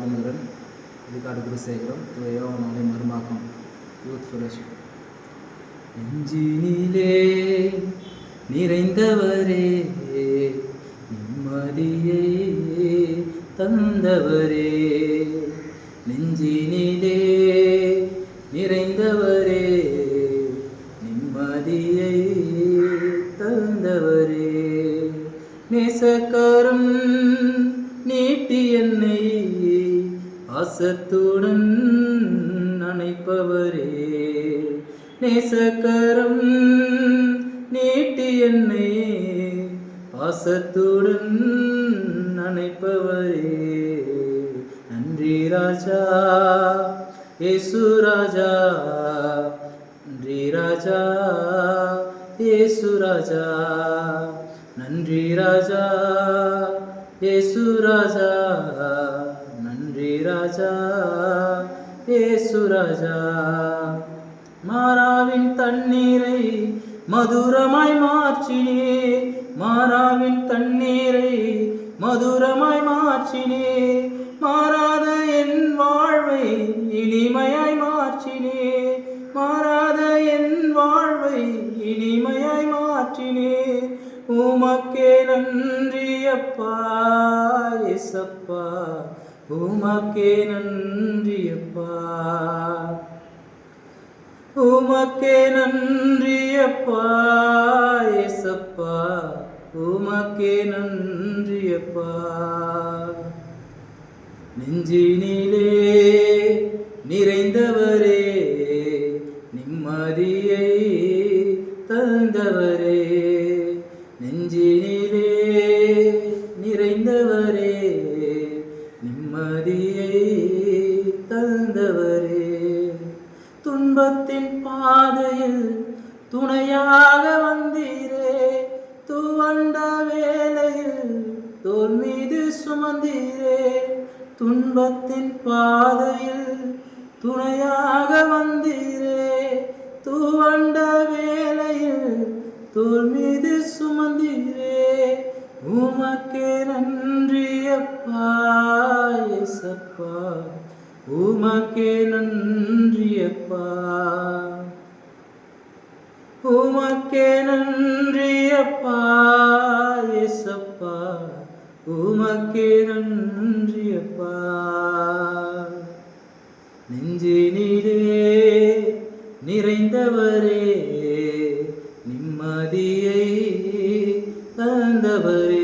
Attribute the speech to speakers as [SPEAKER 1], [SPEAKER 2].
[SPEAKER 1] தாமோதரன், இதுக்காடு குருசேகரம், யோவான் மரும்பாக்கம் youth fellowship. நெஞ்சினிலே நிறைந்தவரே, நிம்மதியை தந்தவரே, நெஞ்சினிலே நிறைந்தவரே, நிம்மதியை தந்தவரே, நேசக்கரம் நீட்டி என்னை பாசத்துடன் அணைப்பவரே, நேசக்கரம் நீட்டி என்னை பாசத்துடன் அணைப்பவரே, நன்றி ராஜா இயேசு ராஜா, நன்றி ராஜா இயேசு ராஜா, நன்றி ராஜா இயேசு ராஜா, நன்றி ராஜா இயேசு ராஜா. மாறாவின் தண்ணீரை மதுரமாய் மாற்றினே, மாறாவின் தண்ணீரை மதுரமாய் மாற்றினே, மாறாத என் வாழ்வை இனிமையாய் மாற்றினே, மாறாத என் வாழ்வை இனிமையாய் மாற்றினே, உமக்கே நன்றி அப்பா ஏசப்பா, உமக்கே நன்றி அப்பா, உமக்கே நன்றி அப்பா ஏசப்பா, உமக்கே நன்றி அப்பா. நெஞ்சினிலே நிறைந்தவரே, நிம்மதியை தந்தவரே, நெஞ்சினிலே நிறைந்தவரே, நிம்மதியை தந்தவரே, துன்பத்தின் பாதையில் துணையாக வந்தீரே, துவண்ட வேளையில் தோள் மீது சுமந்தீரே, துன்பத்தின் பாதையில் துணையாக வந்தீரே, துவண்ட வேளையில் தோள் மீது சுமந்தீரே, உமக்கே நன்றி அப்பா ஏசப்பா, உமக்கே நன்றி அப்பா, உமக்கே நன்றி அப்பா ஏசப்பா, உமக்கே நன்றி அப்பா. நெஞ்சினிலே நிறைந்தவரே, நிம்மதியை தந்தவரே,